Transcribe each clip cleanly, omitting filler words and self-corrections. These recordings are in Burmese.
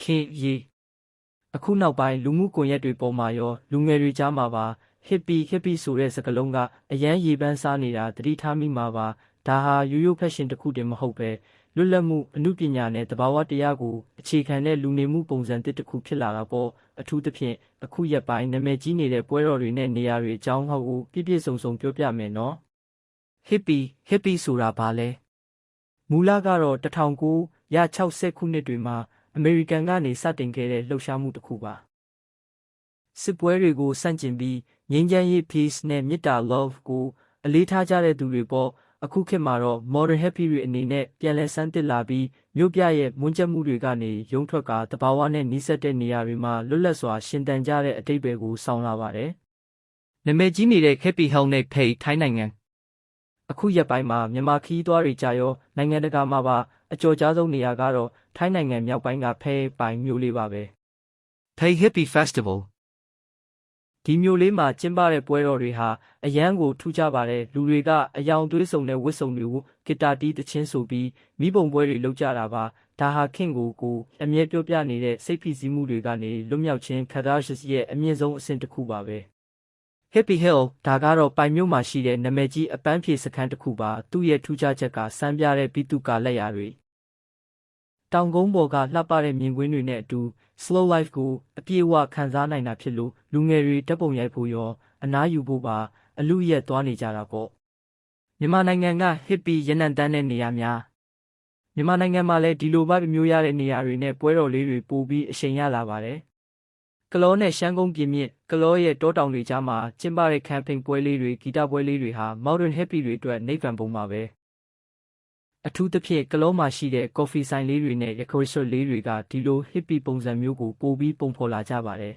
ခင်ရေအခုနောက်ပိုင်းလူမှုကွန်ရက်တွေပေါ်မှာရောလူငယ်တွေကြားမှာပါ hippie ဆိုတဲ့စကားလုံးကအရန်ရေပန်းစားနေတာသတိထားမိမှာပါဒါဟာရိုးရိုးဖက်ရှင်တစ်ခုတည်းမဟုတ်ပဲလွတ်လပ်မှုအမှုပညာနဲ့တဘာဝတရားကိုအခြေခံတဲ့လူနေမှုပုံစံတစ်ခုဖြစ်လာတာပေါ့အထူးသဖြင့်အခုရက်ပိုင်းနာမည်ကြီးနေတဲ့ပွဲတော်တွေနဲ့နေရာတွေအကြောင်းဟောက်ကိုပြည့်စုံပြောပြမယ်နော် hippie ဆိုတာဘာလဲမူလကတော့1960ခုနှစ်တွေမှာအမေရိကန်ကနေစတင်ခဲ့တဲ့လှုပ်ရှားမှုတစ်ခုပါစစ်ပွဲတွေကိုစန့်ကျင်ပြီးငြိမ်းချမ်းရေး peace နဲ့မေတ္တာ love ကိုအလေးထားကြတဲ့သူတွေပေါ့အခုခေတ်မှာတော့ modern hippie တွေအနေနဲ့ပြန်လည်ဆန်းသစ်လာပြီးမြို့ပြရဲ့မွန်းကျက်မှုတွေကနေရုံထွက်ကတဘာဝနဲ့နီးစပ်တဲ့နေရာတွေမှာလွတ်လပ်စွာရှင်သန်ကြတဲ့အဓိပ္ပာယ်ကိုဆောင်လာပါတယ်နာမည်ကြီးနေတဲ့ hippie helmet page ထိုင်းနိုင်ငံအခုရက်ပိုင်းမှာမြန်မာခီးသွားတွေကြာရောနိုင်ငံတကာမှာပါအကျော်ကြားဆုံးနေရာကတော့ထိုင်းနိုင်ငံမြောက်ပိုင်းကဖဲပိုင်မြို့လေးပါပဲ Pay Hippie Festival ဒီမြို့လေးမှာကျင်းပတဲ့ပွဲတော်တွေဟာအရန်ကိုထူးခြားပါတယ်လူတွေကအယောင်သွေးစုံတဲ့ဝတ်စုံတွေကိုဂီတာတီးသချင်းဆိုပြီးမိဘုံပွဲတွေလုပ်ကြတာပါဒါဟာခင်ကိုအမြဲပြောပြနေတဲ့စိတ်ဖိစီးမှုတွေကနေလွတ်မြောက်ခြင်း catharsis ရဲ့အမြင့်ဆုံးအဆင့်တစ်ခုပါပဲ Hippie Hill ဒါကတော့ပိုင်မြို့မှာရှိတဲ့နာမည်ကြီးအပန်းဖြေစခန်းတစ်ခုပါသူ့ရဲ့ထူးခြားချက်ကစမ်းပြတဲ့ပိတုကာလက်ရာတွေတောင်ကုန်းပေါ်ကလှပတဲ့မြင်ကွင်းတွေနဲ့အတူ slow life ကိုအပြည့်အဝခံစားနိုင်တာဖြစ်လို့လူငယ်တွေဓာတ်ပုံရိုက်ဖို့ရောအနားယူဖို့ပါအလူရက်သွားနေကြတာပေါ့မြန်မာနိုင်ငံက hippie ရနံတန်းတဲ့နေရာများမြန်မာနိုင်ငံမှာလည်းဒီလိုပဲမျိုးရတဲ့နေရာတွေနဲ့ပွဲတော်လေးတွေပိုပြီးအရှိန်ရလာပါတယ်ကလောနဲ့ရှမ်းကုန်းပြင်းမြင့်ကလောရဲ့တောတောင်တွေကြားမှာကျင်းပတဲ့ camping ပွဲလေးတွေဂီတပွဲလေးတွေဟာ modern hippie တွေအတွက်နိဗ္ဗာန်ပုံပါပဲအထူးသဖြင့်ကလောမှာရှိတဲ့ coffee ဆိုင်လေးတွေနဲ့ resort လေးတွေကဒီလို hippie ပုံစံမျိုးကိုပိုပြီးပုံဖော်လာကြပါတယ်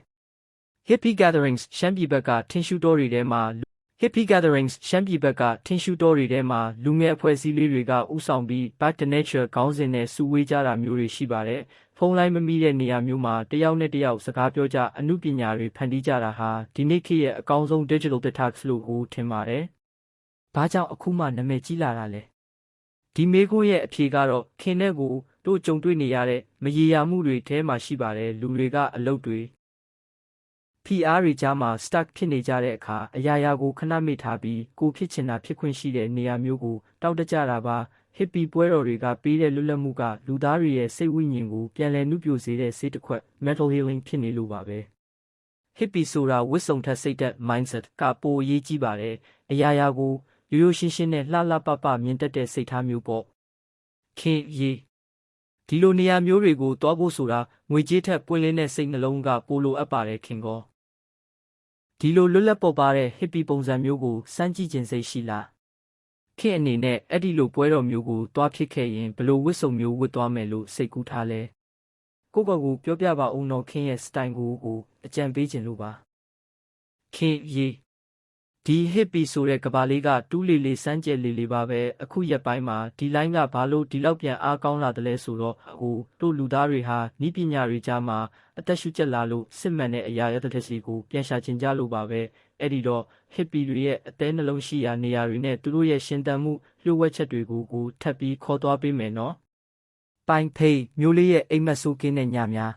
hippie gatherings ရှမ်းပြည်ဘက်ကထင်းရှူးတောတွေထဲမှာလူငယ်အဖွဲ့အစည်းလေးတွေကဥဆောင်ပြီး back to nature ခေါင်းစဉ်နဲ့စုဝေးကြတာမျိုးတွေရှိပါတယ်ဖုန်းလိုင်းမမိတဲ့နေရာမျိုးမှာတယောက်နဲ့တယောက်စကားပြောကြအမှုပညာတွေဖန်တီးကြတာဟာဒီနေ့ခေတ်ရဲ့အကောင်းဆုံး digital detox လို့ကိုထင်ပါတယ်။ဘာကြောင့်အခုမှနာမည်ကြီးလာတာလဲ။ဒီမေးခွန်းရဲ့အဖြေကတော့ခင်တဲ့ကိုတို့ကြုံတွေ့နေရတဲ့မရေရာမှုတွေထဲမှာရှိပါတယ်လူတွေကအလုပ်တွေ PR တွေကြားမှာ stuck ဖြစ်နေကြတဲ့အခါအရာရာကိုခဏမေ့ထားပြီးကိုဖြစ်ချင်တာဖြစ်ခွင့်ရှိတဲ့နေရာမျိုးကိုတောက်တကြတာပါ hippie ပွဲတော်တွေကပေးတဲ့လွတ်လပ်မှုကလူသားတွေရဲ့စိတ်ဝိညာဉ်ကိုပြန်လည်နှုတ်ပြစေတဲ့ဆေးတစ်ခွက် mental healing ဖြစ်နေလို့ပါပဲ hippie ဆိုတာဝစ်စုံထက်စိတ်သက် mindset ကပိုအရေးကြီးပါတယ်အရာရာကိုရိုးရိုးရှင်းရှင်းနဲ့လှလှပပမြင်တတ်တဲ့စိတ်ထားမျိုးပေါ့ခင်ရေဒီလိုနေရာမျိုးတွေကိုတွားဖို့ဆိုတာငွေကြေးထက်ပွင့်လင်းတဲ့စိတ်နှလုံးကပိုလိုအပ်ပါတယ်ခင်ကောဒီလိုလွတ်လပ်ပေါ်ပါတဲ့ hippie ပုံစံမျိုးကိုစမ်းကြည့်ခြင်းစိတ်ရှိလားခင်အနေနဲ့အဲ့ဒီလိုပွဲတော်မျိုးကိုတွားဖြစ်ခဲ့ရင်ဘလို့ဝတ်စုံမျိုးဝတ်သွားမယ်လို့စိတ်ကူးထားလဲကိုပြောပြပါဦးနော်ခင်ရဲ့ style ကိုအကြံပေးခြင်းလို့ပါခင်ရေဒီ hippie ဆိုတဲ့ကဘာလေးကတူးလေစမ်းကြဲလေပါပဲအခုရက်ပိုင်းမှာဒီ line ကဘာလို့ဒီလောက်ပြန်အားကောင်းလာတယ်လဲဆိုတော့တို့လူသားတွေဟာဤပညာတွေကြားမှာအသက်ရှူကျက်လာလို့စစ်မှန်တဲ့အရာရတဲ့စီကိုပြန်ရှာချင်ကြလို့ပါပဲအဲ့ဒီတော့ hippie တွေရဲ့အသေးနှလုံးရှိရာနေရာတွေနဲ့သူတို့ရဲ့ရှင်သန်မှုလျှို့ဝှက်ချက်တွေကိုထပ်ပြီးခေါ်သွားပေးမယ်နော်ပိုင်ဖေးမျိုးလေးရဲ့အိမ်မက်ဆိုးကင်းတဲ့ညများ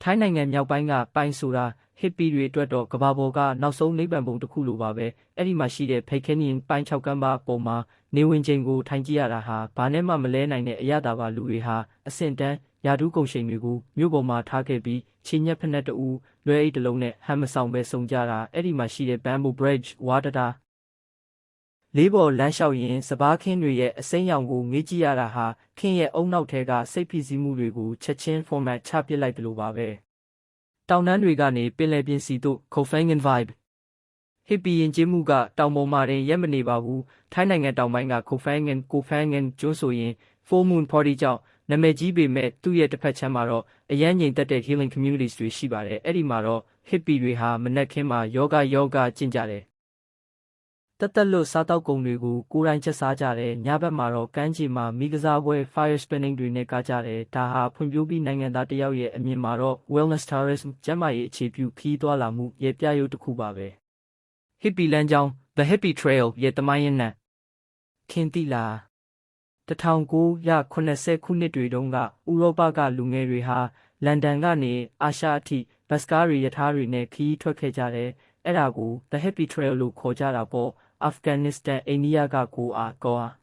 ထိုင်းနိုင်ငံမြောက်ပိုင်းကပိုင်ဆိုတာhippie တွေအတွက်တော့ကဘာပေါ်ကနောက်ဆုံးနိဗ္ဗာန်ပုံတစ်ခုလိုပါပဲအဲ့ဒီမှာရှိတဲ့ဖိတ်ခင်းရင်ပိုင်း6ကမ်းပါပုံမှာနေဝင်ချိန်ကိုထိုင်ကြည့်ရတာဟာဘာနဲ့မှမလဲနိုင်တဲ့အရာတာပါလူတွေဟာအဆင့်တန်းယာဒူးကုန်ရှိန်တွေကိုမြို့ပေါ်မှာထားခဲ့ပြီးခြေညက်ဖက်နဲ့တူလွဲအိတ်တစ်လုံးနဲ့ဟမ်မဆောင်ပဲစုံကြတာအဲ့ဒီမှာရှိတဲ့ bamboo bridge ဝါတတာလေးပေါ်လမ်းလျှောက်ရင်စပားခင်းတွေရဲ့အစိမ်းရောင်ကိုငေးကြည့်ရတာဟာခင်းရဲ့အုံနောက်ထဲကစိတ်ဖိစီးမှုတွေကိုချက်ချင်း format ချပစ်လိုက်တယ်လို့ပါပဲတောင်တန်းတွေကနေပင်လယ်ပြင်စီတို့ Kofangan vibe hippie ရင်ကျေးမှုကတောင်ပေါ်မှာတင်ရက်မနေပါဘူးထိုင်းနိုင်ငံတောင်ပိုင်းက Kofangan ကျွန်းဆိုရင် full moon party ကြောင့်နာမည်ကြီးပေမဲ့သူ့ရဲ့တစ်ဖက်ချမ်းမှာတော့အရန်ငြိမ်သက်တဲ့ healing communities တွေရှိပါတယ်အဲ့ဒီမှာတော့ hippie တွေဟာမနက်ခင်းမှာယောဂကျင့်ကြတယ်တက်လွတ်စားတောက်ကုန်တွေကိုကိုယ်တိုင်ချက်စားကြတယ်ညဘက်မှာတော့ကမ်းခြေမှာမိကစားပွဲ fire spinning တွေနဲ့ကားကြတယ်ဒါဟာဖွံ့ဖြိုးပြီးနိုင်ငံသားတယောက်ရဲ့အမြင်မှာတော့ wellness tourism ကျန်းမာရေးအခြေပြုခီးသွားလာမှုရဲ့ပြရုပ်တစ်ခုပါပဲ hippie လမ်းကြောင်း the hippie trail ရဲ့တမိုင်းရင်းနဲ့ခင်တိလား 1980ခုနှစ်တွေတုန်းကဥရောပကလူငယ်တွေဟာလန်ဒန်ကနေအာရှအထိဘတ်စကားတွေရထားတွေနဲ့ခရီးထွက်ခဲ့ကြတယ်။အဲ့ဒါကို The Happy Trail လို့ခေါ်ကြတာပေါ့။အာဖဂန်နစ္စတန်အိန္ဒိယကကိုအားကောအား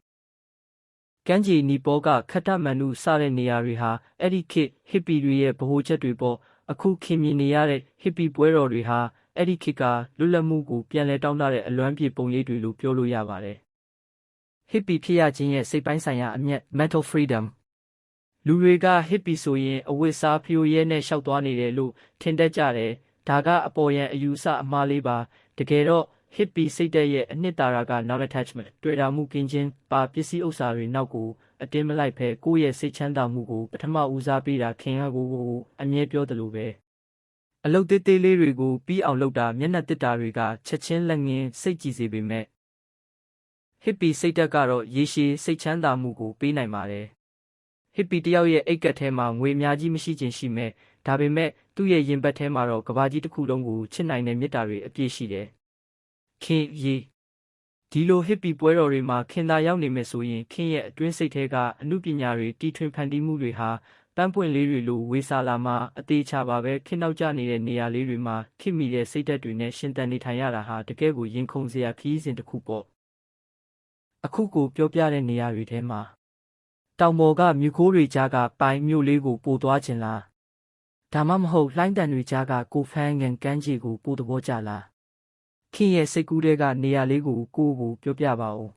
ကမ်းခြေနီပေါကခတ္တမန္နုစတဲ့နေရာတွေဟာအဲ့ဒီခေတ်ဟစ်ပီတွေရဲ့ဗဟိုချက်တွေပေါ့အခုခင်မြင်နေရတဲ့ဟစ်ပီပွဲတော်တွေဟာအဲ့ဒီခေတ်ကလွတ်လပ်မှုကိုပြန်လည်တောင်းတတဲ့အလွမ်းပြေပုံရိပ်တွေလို့ပြောလို့ရပါတယ်ဟစ်ပီဖြစ်ရခြင်းရဲ့စိတ်ပိုင်းဆိုင်ရာအမျက် mental freedom လူတွေကဟစ်ပီဆိုရင်အဝတ်စားဖျို့ရဲနဲ့ရှောက်သွားနေတယ်လို့ထင်တတ်ကြတယ်ဒါကအပေါ်ယံအယူအဆအမှားလေးပါတကယ်တော့ဟစ်ပီစိတ်သက်ရဲ့အနှစ်သာရက non attachment တွေ့တာမှုကင်းခြင်းပါပစ္စည်းဥစ္စာတွေနောက်ကိုအတင်းမလိုက်ဖဲကိုယ့်ရဲ့စိတ်ချမ်းသာမှုကိုပထမဦးစားပေးတာခင်ဟာကိုအမြဲပြောသလိုပဲအလုတ်သေးသေးလေးတွေကိုပြီးအောင်လုပ်တာမျက်နှာတစ်တာတွေကချက်ချင်းလက်ငင်းစိတ်ကြည်စေပေမဲ့ဟစ်ပီစိတ်သက်ကတော့ရေရှည်စိတ်ချမ်းသာမှုကိုပေးနိုင်ပါတယ်ဟစ်ပီတယောက်ရဲ့အိတ်ကက်ထဲမှာငွေအများကြီးမရှိခြင်းရှိမဲ့ဒါပေမဲ့သူ့ရဲ့ရင်ဘတ်ထဲမှာတော့ကဘာကြီးတစ်ခုလုံးကိုချစ်နိုင်တဲ့မေတ္တာတွေအပြည့်ရှိတယ်ခင်ရေဒီလိုဟစ်ပီပွဲတော်တွေမှာခင်သာရောက်နေမယ်ဆိုရင်ခင်ရဲ့အတွင်းစိတ်ထဲကအမှုပညာတွေတီထွင်ဖန်တီးမှုတွေဟာပန်းပွင့်လေးတွေလိုဝေစာလာမှာအသေးချပါပဲခင်နောက်ကျနေတဲ့နေရာလေးတွေမှာခင်မိတဲ့စိတ်ဓာတ်တွေနဲ့ရှင်သန်နေထိုင်ရတာဟာတကယ်ကိုရင်ခုန်စရာခရီးစဉ်တစ်ခုပေါ့အခုကိုပြောပြတဲ့နေရာတွေထဲမှာတောင်ပေါ်ကမြူခိုးတွေကြားကပိုင်မြို့လေးကိုပို့သွားခြင်းလားဒါမှမဟုတ်လှိုင်းတန်တွေကြားကကိုဖန်းငန်ကမ်းခြေကိုပို့သဘောကျလားခင်ရဲ့စိတ်ကူးတွေကနေရာလေးကိုပြောပြပါဦး